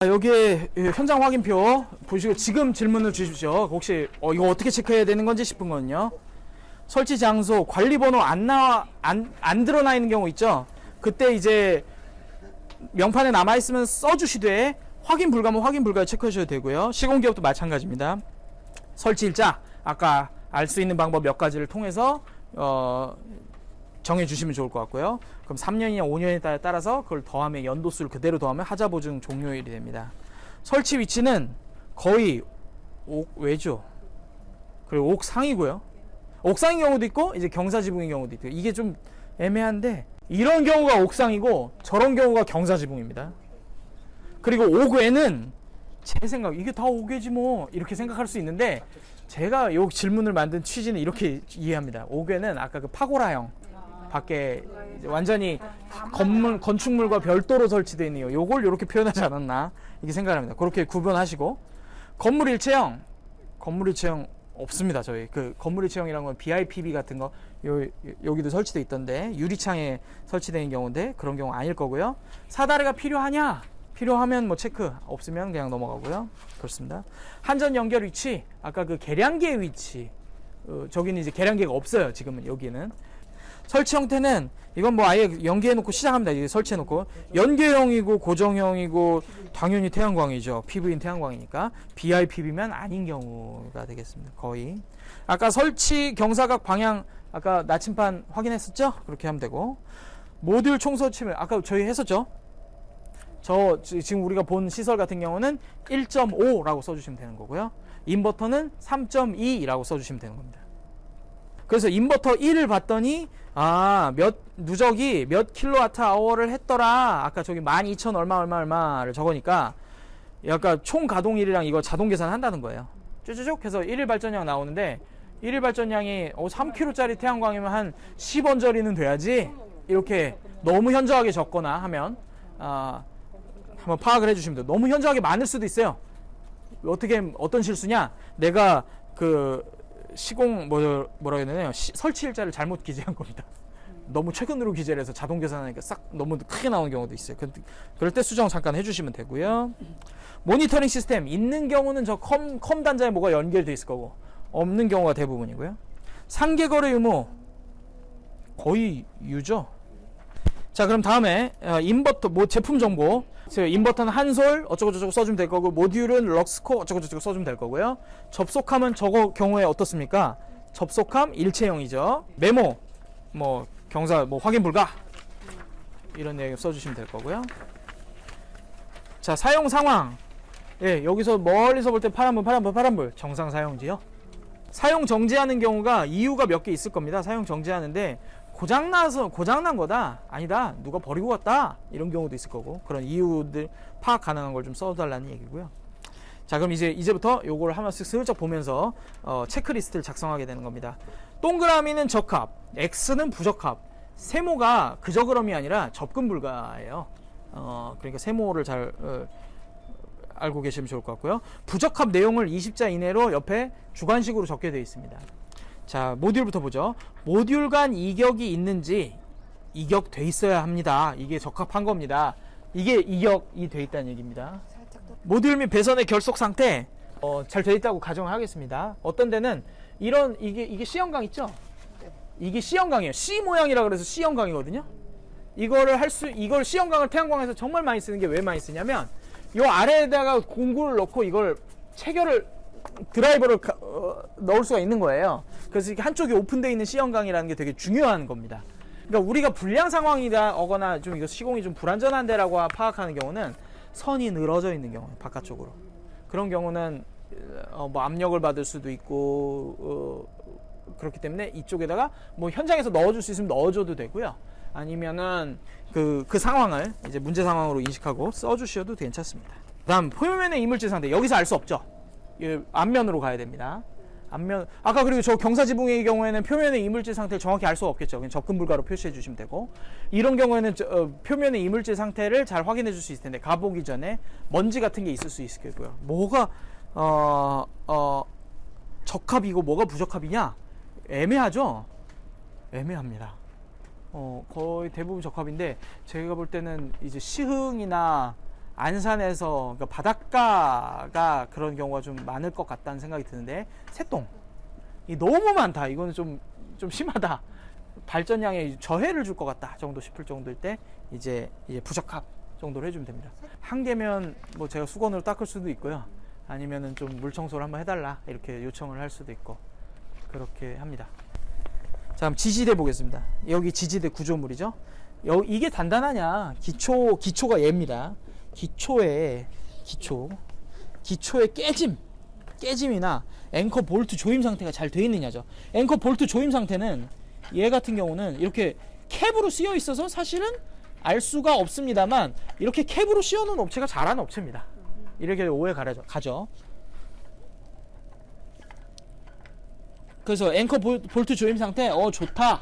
여기에 현장 확인표 보시고 지금 질문을 주십시오. 혹시 이거 어떻게 체크해야 되는 건지 싶은 거는요. 설치 장소 관리번호 안 드러나 있는 경우 있죠. 그때 이제 명판에 남아 있으면 써주시되 확인 불가면 확인 불가 체크하셔도 되고요. 시공기업도 마찬가지입니다. 설치 일자 아까 알 수 있는 방법 몇 가지를 통해서 정해 주시면 좋을 것 같고요. 그럼 3년이나 5년에 따라서 그걸 더하면 연도수를 그대로 더하면 하자 보증 종료일이 됩니다. 설치 위치는 거의 옥외죠. 그리고 옥상이고요. 옥상인 경우도 있고 이제 경사지붕인 경우도 있고 이게 좀 애매한데 이런 경우가 옥상이고 저런 경우가 경사지붕입니다. 그리고 옥외는 제 생각 이게 다 옥외지 뭐 이렇게 생각할 수 있는데 제가 요 질문을 만든 취지는 이렇게 이해합니다. 옥외는 아까 그 파고라형 밖에 완전히 건축물과 별도로 설치되어 있는 요걸 이렇게 표현하지 않았나 이렇게 생각합니다. 그렇게 구분하시고 건물 일체형 없습니다. 저희 그 건물 일체형이란 건 BIPB 같은 거 여기도 설치되어 있던데 유리창에 설치되는 경우인데 그런 경우 아닐 거고요. 사다리가 필요하면 뭐 체크, 없으면 그냥 넘어가고요. 그렇습니다. 한전 연결 위치 아까 그 계량기의 위치 저기는 이제 계량기가 없어요. 지금은 여기는 설치 형태는 이건 뭐 아예 연계해 놓고 시작합니다. 이제 설치해 놓고 연계형이고 고정형이고 당연히 태양광이죠. PV인 태양광이니까 BIPB면 아닌 경우가 되겠습니다. 거의 아까 설치 경사각 방향 아까 나침판 확인했었죠? 그렇게 하면 되고 모듈 총설치물 아까 저희 했었죠? 지금 우리가 본 시설 같은 경우는 1.5라고 써주시면 되는 거고요. 인버터는 3.2라고 써주시면 되는 겁니다. 그래서 인버터 1을 봤더니 누적이 몇 킬로와트 아워를 했더라. 아까 저기 12,000 얼마를 적으니까 약간 총 가동일이랑 이거 자동 계산한다는 거예요. 쭈쭈쭉 해서 1일 발전량 나오는데 1일 발전량이 3kW짜리 태양광이면 한 10원짜리는 돼야지. 이렇게 너무 현저하게 적거나 하면 한번 파악을 해주시면 돼요. 너무 현저하게 많을 수도 있어요. 어떤 실수냐? 내가 뭐라 해야 되나요? 설치 일자를 잘못 기재한 겁니다. 너무 최근으로 기재를 해서 자동 계산하니까 싹 너무 크게 나오는 경우도 있어요. 그럴 때 수정 잠깐 해주시면 되고요. 모니터링 시스템 있는 경우는 저 컴 단자에 뭐가 연결되어 있을 거고 없는 경우가 대부분이고요. 상계 거래 의무 거의 유죠. 자, 그럼 다음에 인버터 제품 정보. 인버터는 한솔 어쩌고저쩌고 써주면 될 거고 모듈은 럭스코 어쩌고저쩌고 써주면 될 거고요. 접속함은 저거 경우에 어떻습니까? 접속함 일체형이죠. 메모 경사 확인 불가 이런 내용 써주시면 될 거고요. 자, 사용 상황. 예, 여기서 멀리서 볼 때 파란불 정상 사용지요. 사용 정지하는 경우가 이유가 몇 개 있을 겁니다. 사용 정지하는데 고장난 거다. 아니다. 누가 버리고 갔다. 이런 경우도 있을 거고. 그런 이유들 파악 가능한 걸 좀 써달라는 얘기고요. 자, 그럼 이제부터 요걸 하나씩 슬쩍 보면서 체크리스트를 작성하게 되는 겁니다. 동그라미는 적합, X는 부적합. 세모가 그저그럼이 아니라 접근 불가예요. 그러니까 세모를 잘 알고 계시면 좋을 것 같고요. 부적합 내용을 20자 이내로 옆에 주관식으로 적게 되어 있습니다. 자, 모듈부터 보죠. 모듈 간 이격이 있는지 이격돼 있어야 합니다. 이게 적합한 겁니다. 이게 이격이 돼 있다는 얘기입니다. 모듈 및 배선의 결속 상태 잘 돼 있다고 가정을 하겠습니다. 어떤 데는 이게 C형광 있죠? 이게 C형광이에요. C 모양이라 그래서 C형광이거든요. 이걸 C형광을 태양광에서 정말 많이 쓰는 게 왜 많이 쓰냐면 요 아래에다가 공구를 넣고 이걸 드라이버를 넣을 수가 있는 거예요. 그래서 한쪽이 오픈되어 있는 C형광이라는 게 되게 중요한 겁니다. 그러니까 우리가 불량 상황이다 오거나 좀 이거 시공이 좀 불안전한데라고 파악하는 경우는 선이 늘어져 있는 경우 바깥쪽으로 그런 경우는 압력을 받을 수도 있고 그렇기 때문에 이쪽에다가 현장에서 넣어줄 수 있으면 넣어줘도 되고요. 아니면은 그 상황을 이제 문제 상황으로 인식하고 써주셔도 괜찮습니다. 다음 표면의 이물질 상태 여기서 알 수 없죠. 앞면으로 가야 됩니다. 아까 그리고 저 경사지붕의 경우에는 표면의 이물질 상태를 정확히 알 수가 없겠죠. 그냥 접근 불가로 표시해 주시면 되고 이런 경우에는 표면의 이물질 상태를 잘 확인해 줄 수 있을 텐데 가보기 전에 먼지 같은 게 있을 수 있겠고요. 뭐가 적합이고 뭐가 부적합이냐 애매하죠. 애매합니다. 거의 대부분 적합인데 제가 볼 때는 이제 시흥이나 안산에서 그러니까 바닷가가 그런 경우가 좀 많을 것 같다는 생각이 드는데 새똥 이 너무 많다. 이거는 좀 심하다. 발전량에 저해를 줄 것 같다 정도 싶을 정도일 때 이제 부적합 정도로 해주면 됩니다. 한 개면 뭐 제가 수건으로 닦을 수도 있고요. 아니면은 좀 물 청소를 한번 해달라 이렇게 요청을 할 수도 있고 그렇게 합니다. 자, 그럼 지지대 보겠습니다. 여기 지지대 구조물이죠. 이게 단단하냐? 기초가 얘입니다. 기초의 깨짐이나 앵커 볼트 조임 상태가 잘 돼 있느냐죠. 앵커 볼트 조임 상태는 얘 같은 경우는 이렇게 캡으로 씌어 있어서 사실은 알 수가 없습니다만 이렇게 캡으로 씌워 놓은 업체가 잘하는 업체입니다. 이렇게 오해 가죠. 그래서 앵커 볼트 조임 상태 좋다.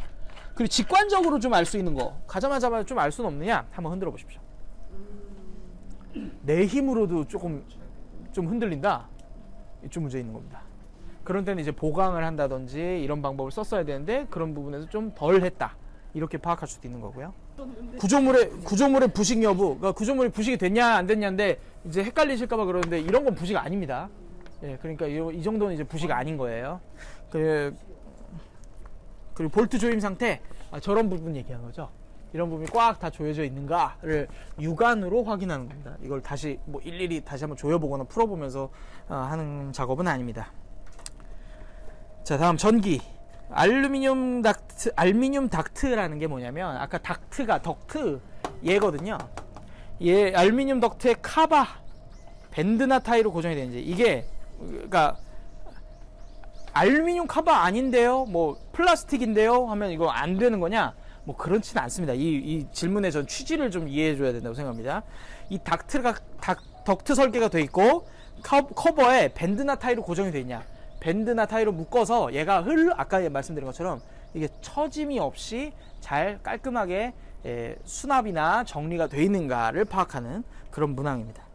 그리고 직관적으로 좀 알 수 있는 거 가자마자 좀 알 수는 없느냐 한번 흔들어 보십시오. 내 힘으로도 조금 좀 흔들린다. 좀 문제 있는 겁니다. 그런 때는 이제 보강을 한다든지 이런 방법을 썼어야 되는데 그런 부분에서 좀 덜 했다. 이렇게 파악할 수도 있는 거고요. 구조물의 부식 여부, 그러니까 구조물이 부식이 됐냐 안 됐냐인데 이제 헷갈리실까봐 그러는데 이런 건 부식 아닙니다. 예, 그러니까 이 정도는 이제 부식 아닌 거예요. 그리고 볼트 조임 상태, 저런 부분 얘기하는 거죠. 이런 부분이 꽉 다 조여져 있는가를 육안으로 확인하는 겁니다. 이걸 다시 뭐 일일이 다시 한번 조여보거나 풀어보면서 하는 작업은 아닙니다. 자, 다음 전기. 알루미늄 덕트라는 게 뭐냐면 아까 덕트 얘거든요. 얘 알루미늄 덕트의 카바 밴드나 타이로 고정이 되는지 이게 그러니까 알루미늄 카바 아닌데요, 뭐 플라스틱인데요 하면 이거 안 되는 거냐? 뭐 그렇지는 않습니다. 이 질문의 전 취지를 좀 이해해 줘야 된다고 생각합니다. 이 덕트 설계가 돼 있고 커버에 밴드나 타이로 고정이 돼 있냐? 밴드나 타이로 묶어서 얘가 아까 말씀드린 것처럼 이게 처짐이 없이 잘 깔끔하게 수납이나 정리가 돼 있는가를 파악하는 그런 문항입니다.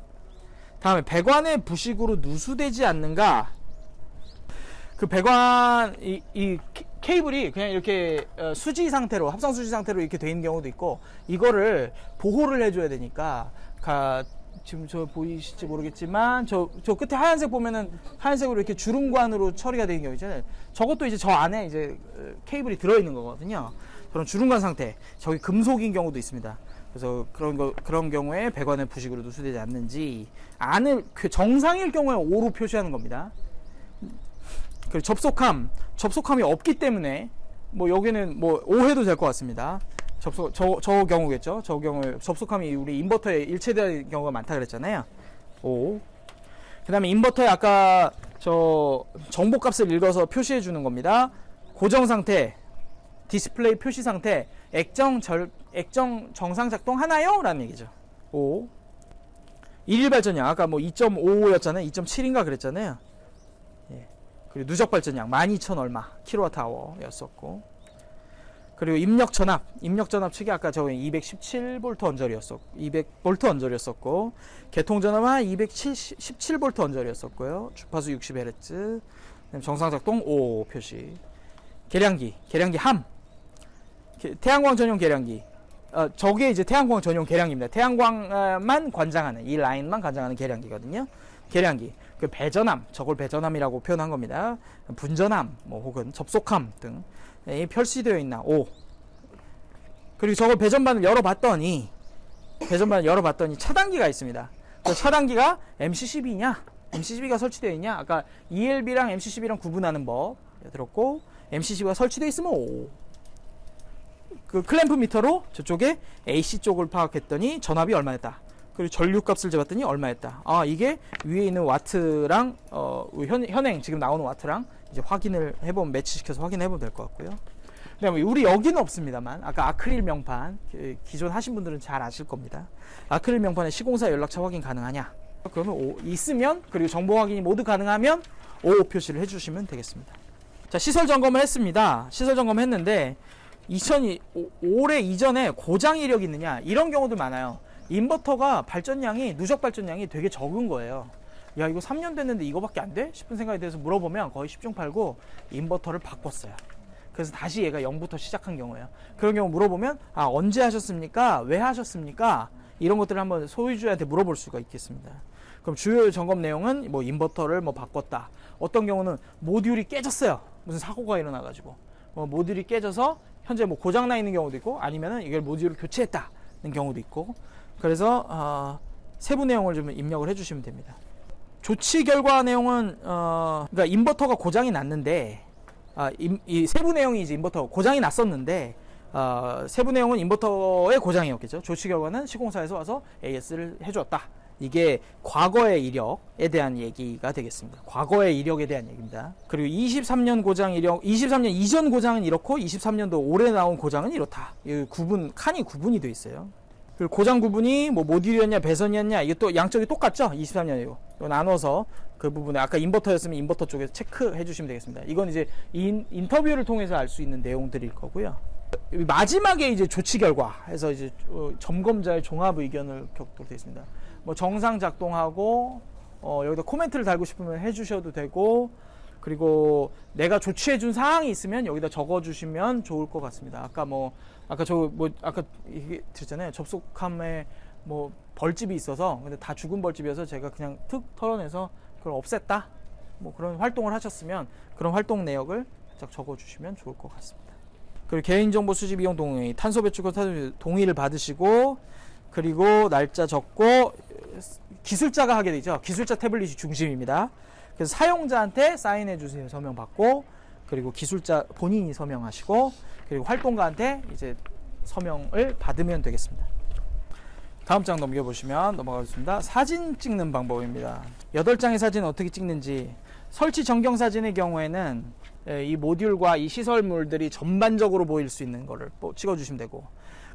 다음에 배관의 부식으로 누수되지 않는가. 그 배관 이 케이블이 그냥 이렇게 수지 상태로 합성 수지 상태로 이렇게 돼 있는 경우도 있고 이거를 보호를 해줘야 되니까 지금 저 보이실지 모르겠지만 저 끝에 하얀색 보면은 하얀색으로 이렇게 주름관으로 처리가 되는 경우 있잖아요. 저것도 이제 저 안에 이제 케이블이 들어있는 거거든요. 그런 주름관 상태, 저기 금속인 경우도 있습니다. 그래서 그런 경우에 배관의 부식으로 누수되지 않는지 정상일 경우에 O로 표시하는 겁니다. 그리고 접속함이 없기 때문에 뭐 여기는 뭐 O 해도 될 것 같습니다. 저 경우겠죠. 저 경우에 접속함이 우리 인버터에 일체되는 경우가 많다 그랬잖아요. O. 그 다음에 인버터에 아까 저 정보값을 읽어서 표시해 주는 겁니다. 고정 상태, 디스플레이 표시 상태, 액정 정상 작동 하나요? 라는 얘기죠. O. 일일 발전량 아까 뭐 2.55였잖아요. 2.7인가 그랬잖아요. 예. 그리고 누적 발전량 12,000 얼마 킬로와트아워였었고. 그리고 입력 전압 측이 아까 저기 217V 언저리였었고 개통 전압은 217V 언저리였었고요. 주파수 60Hz. 정상 작동 O 표시. 계량기 함. 태양광 전용 계량기. 저게 이제 태양광 전용 계량기입니다. 태양광만 관장하는 이 라인만 관장하는 계량기거든요. 계량기. 그 배전함, 저걸 배전함이라고 표현한 겁니다. 분전함, 뭐 혹은 접속함 등 표시되어 있나 O. 그리고 저걸 배전반을 열어봤더니 차단기가 있습니다. 그 차단기가 MC12냐, MC12가 설치되어 있냐. 아까 ELB랑 MC12랑 구분하는 법 들었고 MC12가 설치되어 있으면 O. 그 클램프 미터로 저쪽에 AC 쪽을 파악했더니 전압이 얼마였다. 그리고 전류값을 재봤더니 얼마였다. 이게 위에 있는 와트랑 현행 지금 나오는 와트랑 이제 확인을 해보면 매치시켜서 확인해보면 될 것 같고요. 그다음에 우리 여기는 없습니다만 아까 아크릴 명판 기존 하신 분들은 잘 아실 겁니다. 아크릴 명판에 시공사 연락처 확인 가능하냐? 그러면 O 있으면 그리고 정보 확인이 모두 가능하면 O 표시를 해주시면 되겠습니다. 자, 시설 점검을 했습니다. 시설 점검했는데 2005년 이전에 고장 이력이 있느냐 이런 경우도 많아요. 인버터가 누적 발전량이 되게 적은 거예요. 야, 이거 3년 됐는데 이거밖에 안 돼? 싶은 생각이 들어서 물어보면 거의 10중 8구 인버터를 바꿨어요. 그래서 다시 얘가 0부터 시작한 경우예요. 그런 경우 물어보면 언제 하셨습니까? 왜 하셨습니까? 이런 것들을 한번 소유주한테 물어볼 수가 있겠습니다. 그럼 주요 점검 내용은 뭐 인버터를 뭐 바꿨다. 어떤 경우는 모듈이 깨졌어요. 무슨 사고가 일어나가지고 모듈이 깨져서 현재 뭐 고장 나 있는 경우도 있고 아니면은 이걸 모듈을 교체했다는 경우도 있고 그래서 세부 내용을 좀 입력을 해주시면 됩니다. 조치 결과 내용은 그러니까 인버터가 고장이 났는데 이 세부 내용이 이제 인버터 고장이 났었는데 세부 내용은 인버터의 고장이었겠죠. 조치 결과는 시공사에서 와서 AS를 해주었다. 이게 과거의 이력에 대한 얘기가 되겠습니다. 과거의 이력에 대한 얘기입니다. 그리고 23년 고장 이력, 23년 이전 고장은 이렇고 23년도 올해 나온 고장은 이렇다. 이 칸이 구분이 되어 있어요. 그리고 고장 구분이 뭐 모듈이었냐 배선이었냐 이게 또 양쪽이 똑같죠. 23년이고 나눠서 그 부분에 아까 인버터였으면 인버터 쪽에서 체크해 주시면 되겠습니다. 이건 이제 인터뷰를 통해서 알 수 있는 내용들일 거고요. 마지막에 이제 조치 결과에서 이제 점검자의 종합 의견을 격도록 되어 있습니다. 뭐 정상 작동하고 여기다 코멘트를 달고 싶으면 해주셔도 되고 그리고 내가 조치해 준 사항이 있으면 여기다 적어 주시면 좋을 것 같습니다. 아까 이게 드렸잖아요. 접속함에 뭐 벌집이 있어서 근데 다 죽은 벌집이어서 제가 그냥 툭 털어내서 그걸 없앴다. 뭐 그런 활동을 하셨으면 그런 활동 내역을 살짝 적어 주시면 좋을 것 같습니다. 그리고 개인정보 수집 이용 동의, 탄소 배출권 동의를 받으시고 그리고 날짜 적고 기술자가 하게 되죠. 기술자 태블릿이 중심입니다. 그래서 사용자한테 사인해 주세요. 서명 받고 그리고 기술자 본인이 서명하시고 그리고 활동가한테 이제 서명을 받으면 되겠습니다. 다음 장 넘겨보시면 넘어가겠습니다. 사진 찍는 방법입니다. 8장의 사진 어떻게 찍는지 설치 전경 사진의 경우에는 이 모듈과 이 시설물들이 전반적으로 보일 수 있는 거를 찍어주시면 되고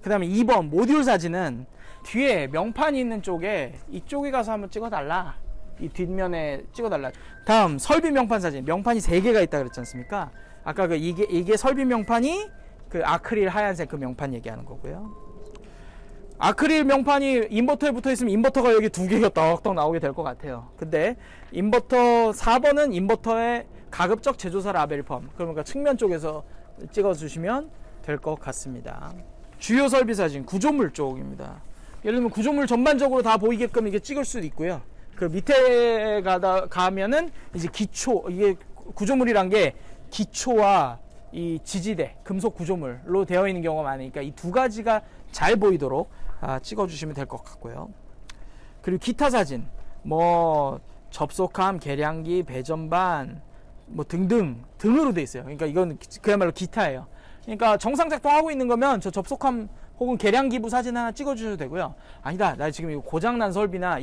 그 다음에 2번 모듈 사진은 뒤에 명판이 있는 쪽에 이쪽에 가서 한번 찍어달라. 이 뒷면에 찍어달라. 다음 설비 명판 사진. 명판이 3개가 있다 그랬지 않습니까? 아까 이게 설비 명판이 그 아크릴 하얀색 그 명판 얘기하는 거고요. 아크릴 명판이 인버터에 붙어 있으면 인버터가 여기 2개가 떡떡 나오게 될 것 같아요. 근데 인버터 4번은 인버터의 가급적 제조사 라벨 펌. 그러니까 측면 쪽에서 찍어주시면 될 것 같습니다. 주요 설비 사진, 구조물 쪽입니다. 예를 들면 구조물 전반적으로 다 보이게끔 이게 찍을 수도 있고요. 그 밑에 가면은 이제 기초, 이게 구조물이란 게 기초와 이 지지대, 금속 구조물로 되어 있는 경우가 많으니까 이 2가지가 잘 보이도록 찍어주시면 될 것 같고요. 그리고 기타 사진, 뭐 접속함, 계량기, 배전반, 뭐 등으로 돼 있어요. 그러니까 이건 그야말로 기타예요. 그러니까 정상 작동하고 있는 거면 저 접속함 혹은 계량기부 사진 하나 찍어주셔도 되고요. 아니다, 나 지금 이거 고장난 설비나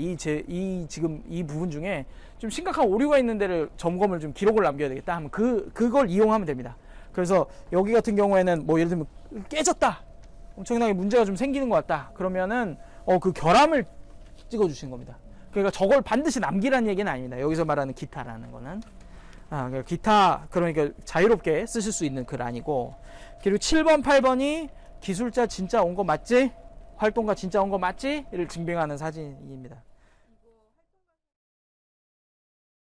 지금 이 부분 중에 좀 심각한 오류가 있는 데를 점검을 좀 기록을 남겨야 되겠다 하면 그걸 이용하면 됩니다. 그래서 여기 같은 경우에는 뭐 예를 들면 깨졌다, 엄청나게 문제가 좀 생기는 것 같다. 그러면은 그 결함을 찍어주시는 겁니다. 그러니까 저걸 반드시 남기라는 얘기는 아닙니다. 여기서 말하는 기타라는 거는 그러니까 기타, 그러니까 자유롭게 쓰실 수 있는 글 아니고. 그리고 7번, 8번이 기술자 진짜 온 거 맞지? 활동가 진짜 온 거 맞지? 를 증명하는 사진입니다.